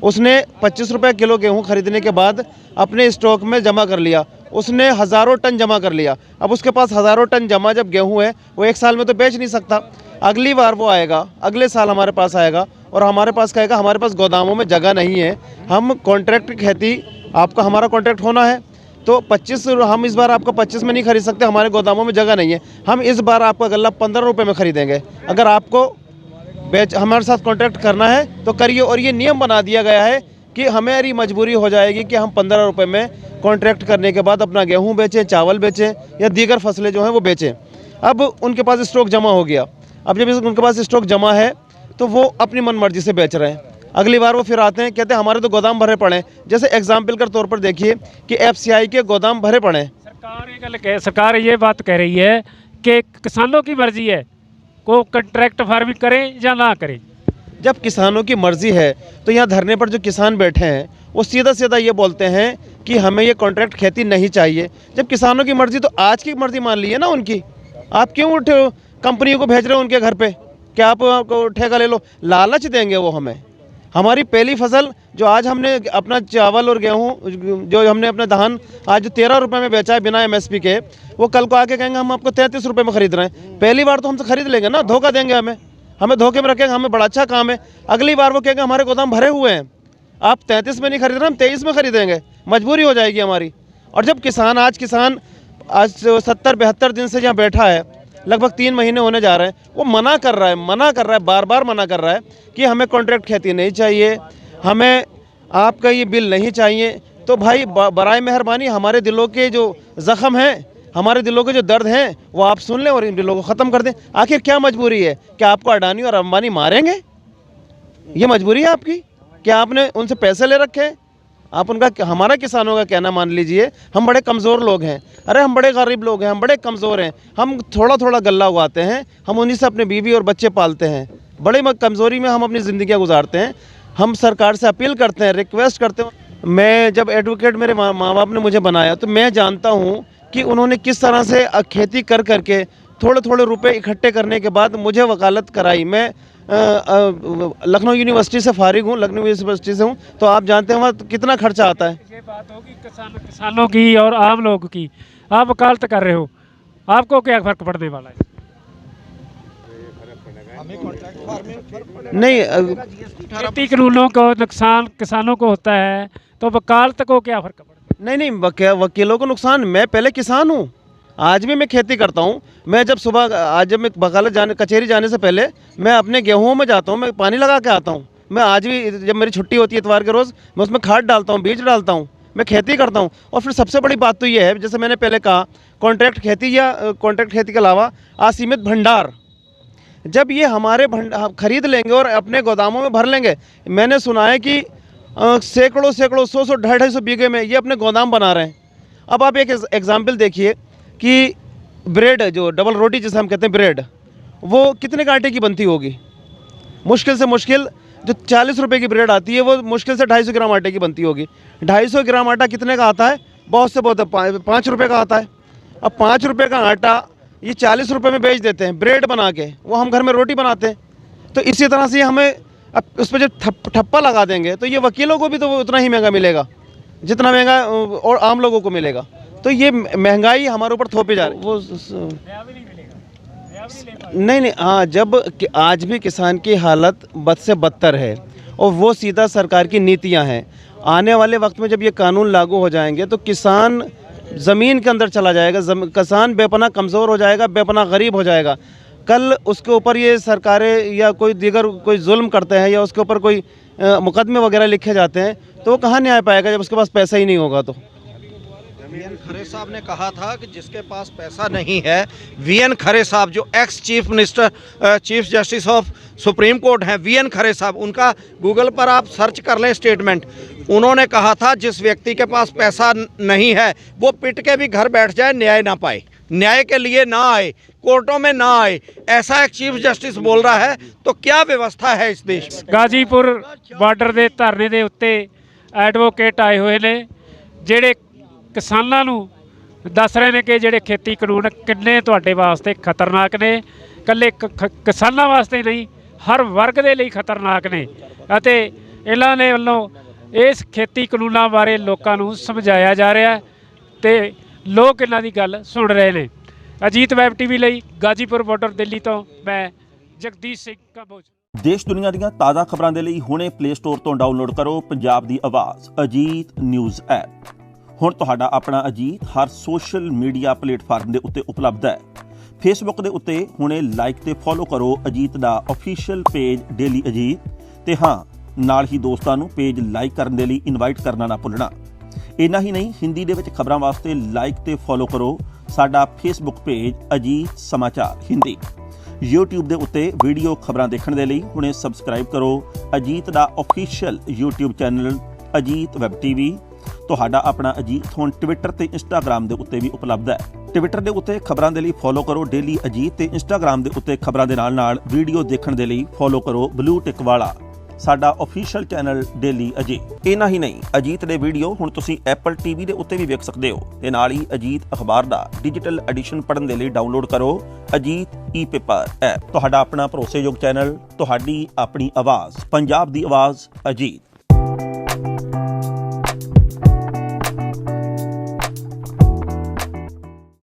उसने 25 रुपये किलो गेहूँ ख़रीदने के बाद अपने स्टॉक में जमा कर लिया, उसने हज़ारों टन जमा कर लिया। अब उसके पास हज़ारों टन जमा जब गेहूँ है वो एक साल में तो बेच नहीं सकता। अगली बार वो आएगा, अगले साल हमारे पास आएगा और हमारे पास कहेगा हमारे पास गोदामों में जगह नहीं है, हम कॉन्ट्रैक्ट खेती आपका हमारा कॉन्ट्रैक्ट होना है तो 25 हम इस बार आपको 25 में नहीं खरीद सकते, हमारे गोदामों में जगह नहीं है, हम इस बार आपका गल्ला 15 रुपये में ख़रीदेंगे। अगर आपको हमारे साथ कॉन्ट्रैक्ट करना है तो करिए। और ये नियम बना दिया गया है कि हमारी मजबूरी हो जाएगी कि हम 15 रुपये में कॉन्ट्रैक्ट करने के बाद अपना गेहूँ बेचें, चावल बेचें या दीगर फसलें जो हैं वो बेचें। अब उनके पास स्टॉक जमा हो गया, अब जब उनके पास स्टॉक जमा है तो वो अपनी मन मर्जी से बेच रहे हैं। अगली बार वो फिर आते हैं, कहते हैं हमारे तो गोदाम भरे पड़े हैं। जैसे एग्जाम्पल के तौर पर देखिए कि FCI के गोदाम भरे पड़े हैं। सरकार ये बात कह रही है कि किसानों की मर्जी है को कॉन्ट्रैक्ट फार्मिंग करें या ना करें। जब किसानों की मर्जी है तो यहाँ धरने पर जो किसान बैठे हैं वो सीधा सीधा ये बोलते हैं कि हमें ये कॉन्ट्रैक्ट खेती नहीं चाहिए। जब किसानों की मर्जी तो आज की मर्जी मान ली है ना उनकी, आप क्यों कंपनियों को भेज रहे हो उनके घर पे कि आप ठेका ले लो? लालच देंगे वो हमें। हमारी पहली फसल जो आज हमने अपना चावल और गेहूँ जो हमने अपना धान आज जो 13 रुपये में बेचा है बिना MSP के, वो कल को आके कहेंगे हम आपको 33 रुपये में ख़रीद रहे हैं। पहली बार तो हमसे ख़रीद लेंगे ना, धोखा देंगे हमें धोखे में रखेंगे, हमें बड़ा अच्छा काम है। अगली बार वो कहेंगे हमारे गोदाम भरे हुए हैं, आप 33 में नहीं खरीद रहे, हम 23 में ख़रीदेंगे, मजबूरी हो जाएगी हमारी। और जब किसान आज 70-72 दिन से यहाँ बैठा है, लगभग 3 महीने होने जा रहे हैं, वो मना कर रहा है, बार बार मना कर रहा है कि हमें कॉन्ट्रैक्ट खेती नहीं चाहिए, हमें आपका ये बिल नहीं चाहिए। तो भाई बराए मेहरबानी हमारे दिलों के जो ज़ख़म हैं, हमारे दिलों के जो दर्द हैं वो आप सुन लें और इन दिलों को ख़त्म कर दें। आखिर क्या मजबूरी है? क्या आपको अडानी और अंबानी मारेंगे? ये मजबूरी है आपकी? क्या आपने उनसे पैसे ले रखे हैं? आप उनका, हमारा किसानों का कहना मान लीजिए, हम बड़े कमज़ोर लोग हैं। अरे हम बड़े गरीब लोग हैं, हम बड़े कमज़ोर हैं, हम थोड़ा थोड़ा गल्ला उगाते हैं, हम उन्हीं से अपने बीवी और बच्चे पालते हैं, बड़े कमज़ोरी में हम अपनी ज़िंदगियाँ गुजारते हैं। हम सरकार से अपील करते हैं, रिक्वेस्ट करते हैं। मैं जब एडवोकेट मेरे माँ बाप ने मुझे बनाया तो मैं जानता हूँ कि उन्होंने किस तरह से खेती कर करके थोड़े थोड़े रुपए इकट्ठे करने के बाद मुझे वकालत कराई। मैं लखनऊ यूनिवर्सिटी से फारिग हूँ, लखनऊ यूनिवर्सिटी से हूँ, तो आप जानते हैं वहाँ कितना खर्चा आता है। ये बात होगी किसानों की और आम लोगों की, आप वकालत कर रहे हो, आपको क्या फ़र्क पड़ने वाला है? नहीं, खेती कानूनों को नुकसान किसानों को होता है, तो वकालत को क्या फ़र्क पड़ता है? नहीं, वकीलों को नुकसान। मैं पहले किसान हूँ, आज भी मैं खेती करता हूँ। मैं जब सुबह, आज जब मैं वकालत कचहरी जाने से पहले मैं अपने गेहूँ में जाता हूँ, मैं पानी लगा के आता हूँ। मैं आज भी, जब मेरी छुट्टी होती है इतवार के रोज़, मैं उसमें खाद डालता हूँ, बीज डालता हूँ, मैं खेती करता हूँ। और फिर सबसे बड़ी बात तो ये है, जैसे मैंने पहले कहा, कॉन्ट्रैक्ट खेती या कॉन्ट्रैक्ट खेती के अलावा असीमित भंडार, जब ये हमारे खरीद लेंगे और अपने गोदामों में भर लेंगे। मैंने सुना है कि सैकड़ों 100 250 बीघे में ये अपने गोदाम बना रहे हैं। अब आप एक एग्जाम्पल देखिए कि ब्रेड, जो डबल रोटी जिसे हम कहते हैं ब्रेड, वो कितने का आटे की बनती होगी? मुश्किल से मुश्किल जो 40 रुपए की ब्रेड आती है वो मुश्किल से 250 ग्राम आटे की बनती होगी। 250 ग्राम आटा कितने का आता है? बहुत से बहुत 5 रुपये का आता है। अब 5 रुपये का आटा ये 40 रुपये में बेच देते हैं ब्रेड बना के, वो हम घर में रोटी बनाते हैं। तो इसी तरह से हमें अब उस पर जब ठप्पा लगा देंगे तो ये वकीलों को भी तो उतना ही महंगा मिलेगा जितना महंगा और आम लोगों को मिलेगा। तो ये महंगाई हमारे ऊपर थोपी जा रही है। वो नहीं, हाँ, जब आज भी किसान की हालत बद से बदतर है और वो सीधा सरकार की नीतियां हैं। आने वाले वक्त में जब ये कानून लागू हो जाएंगे तो किसान ज़मीन के अंदर चला जाएगा, किसान बेपनाह कमज़ोर हो जाएगा, बेपनाह गरीब हो जाएगा। कल उसके ऊपर ये सरकारें या कोई दीगर कोई जुल्म करते हैं या उसके ऊपर कोई मुकदमे वगैरह लिखे जाते हैं तो वो कहाँ न्याय पाएगा जब उसके पास पैसा ही नहीं होगा। तो वीएन खरे साहब ने कहा था कि जिसके पास पैसा नहीं है, वीएन खरे साहब जो ex chief minister, chief justice of supreme court हैं, वीएन खरे साहब, उनका गूगल पर आप सर्च कर लें स्टेटमेंट। उन्होंने कहा था जिस व्यक्ति के पास पैसा नहीं है वो पिट के भी घर बैठ जाए, न्याय ना पाए, न्याय के लिए ना आए, कोर्टों में ना आए, ऐसा एक चीफ जस्टिस बोल रहा है। तो क्या व्यवस्था है इस देश में? गाजीपुर ਬਾਰਡਰ ਦੇ ਧਰਨੇ ਦੇ ਉੱਤੇ ਐਡਵੋਕੇਟ ਆਏ ਹੋਏ ਨੇ ਜਿਹੜੇ ਕਿਸਾਨਾਂ ਨੂੰ ਦੱਸ ਰਹੇ ਨੇ ਕਿ ਜਿਹੜੇ ਖੇਤੀ ਕਾਨੂੰਨ ਕਿੰਨੇ ਤੁਹਾਡੇ ਵਾਸਤੇ ਖਤਰਨਾਕ ਨੇ। ਇਕੱਲੇ ਕਿਸਾਨਾਂ ਵਾਸਤੇ ਨਹੀਂ, ਹਰ ਵਰਗ ਦੇ ਲਈ ਖਤਰਨਾਕ ਨੇ ਅਤੇ ਇਹਨਾਂ ਨੇ ਵੱਲੋਂ ਇਸ ਖੇਤੀ ਕਾਨੂੰਨਾਂ ਬਾਰੇ ਲੋਕਾਂ ਨੂੰ ਸਮਝਾਇਆ ਜਾ ਰਿਹਾ ਤੇ ਲੋਕ ਇਹਨਾਂ ਦੀ ਗੱਲ ਸੁਣ ਰਹੇ ਨੇ। ਅਜੀਤ ਵੈਬ ਟੀਵੀ ਲਈ ਗਾਜੀਪੁਰ ਬਾਰਡਰ ਦਿੱਲੀ ਤੋਂ ਮੈਂ ਜਗਦੀਸ਼ ਸਿੰਘ ਕੰਬੋਜ। देश दुनिया ਦੀਆਂ ਤਾਜ਼ਾ ਖਬਰਾਂ ਦੇ ਲਈ ਹੁਣੇ ਪਲੇ ਸਟੋਰ ਤੋਂ ਡਾਊਨਲੋਡ ਕਰੋ ਪੰਜਾਬ ਦੀ ਆਵਾਜ਼ ਅਜੀਤ ਨਿਊਜ਼ ਐਪ। ਹੁਣ ਤੁਹਾਡਾ ਆਪਣਾ ਅਜੀਤ ਹਰ ਸੋਸ਼ਲ ਮੀਡੀਆ ਪਲੇਟਫਾਰਮ ਦੇ ਉੱਤੇ ਉਪਲਬਧ ਹੈ। ਫੇਸਬੁੱਕ ਦੇ ਉੱਤੇ ਹੁਣੇ ਲਾਈਕ ਤੇ ਫੋਲੋ ਕਰੋ ਅਜੀਤ ਦਾ ਅਫੀਸ਼ੀਅਲ ਪੇਜ ਡੇਲੀ ਅਜੀਤ ਤੇ ਹਾਂ ਨਾਲ ਹੀ ਦੋਸਤਾਂ ਨੂੰ ਪੇਜ ਲਾਈਕ ਕਰਨ ਦੇ ਲਈ ਇਨਵਾਈਟ ਕਰਨਾ ਨਾ ਭੁੱਲਣਾ। ਇੰਨਾ ਹੀ ਨਹੀਂ, ਹਿੰਦੀ ਦੇ ਵਿੱਚ ਖਬਰਾਂ ਵਾਸਤੇ ਲਾਈਕ ਤੇ ਫੋਲੋ ਕਰੋ ਸਾਡਾ ਫੇਸਬੁੱਕ ਪੇਜ ਅਜੀਤ ਸਮਾਚਾਰ ਹਿੰਦੀ। YouTube ਦੇ ਉੱਤੇ ਵੀਡੀਓ ਖਬਰਾਂ ਦੇਖਣ ਦੇ ਲਈ ਹੁਣੇ ਸਬਸਕ੍ਰਾਈਬ ਕਰੋ ਅਜੀਤ ਦਾ official YouTube channel Ajit web TV. ਤੁਹਾਡਾ ਆਪਣਾ ਅਜੀਤ ਹੁਣ ਟਵਿੱਟਰ ਤੇ ਇੰਸਟਾਗ੍ਰਾਮ ਦੇ ਉੱਤੇ ਵੀ ਉਪਲਬਧ ਹੈ। ਟਵਿੱਟਰ ਦੇ ਉੱਤੇ ਖਬਰਾਂ ਦੇ ਲਈ ਫੋਲੋ ਕਰੋ ਡੇਲੀ ਅਜੀਤ ਤੇ ਇੰਸਟਾਗ੍ਰਾਮ ਦੇ ਉੱਤੇ ਖਬਰਾਂ ਦੇ ਨਾਲ ਵੀਡੀਓ ਦੇਖਣ ਦੇ ਲਈ ਫੋਲੋ ਕਰੋ ਬਲੂ ਟਿਕ ਵਾਲਾ ਸਾਡਾ ਅਫੀਸ਼ੀਅਲ ਚੈਨਲ ਡੇਲੀ ਅਜੀਤ। ਇੰਨਾ ਹੀ ਨਹੀਂ, ਅਜੀਤ ਦੇ ਵੀਡੀਓ ਹੁਣ ਤੁਸੀਂ ਐਪਲ ਟੀਵੀ ਦੇ ਉੱਤੇ ਵੀ ਵੇਖ ਸਕਦੇ ਹੋ ਤੇ ਨਾਲ ਹੀ ਅਜੀਤ ਅਖਬਾਰ ਦਾ ਡਿਜੀਟਲ ਐਡੀਸ਼ਨ ਪੜ੍ਹਨ ਦੇ ਲਈ ਡਾਊਨਲੋਡ ਕਰੋ ਅਜੀਤ ਈ-ਪੇਪਰ ਐਪ। ਤੁਹਾਡਾ ਆਪਣਾ ਭਰੋਸੇਯੋਗ ਚੈਨਲ, ਤੁਹਾਡੀ ਆਪਣੀ ਆਵਾਜ਼, ਪੰਜਾਬ ਦੀ ਆਵਾਜ਼ ਅਜੀਤ।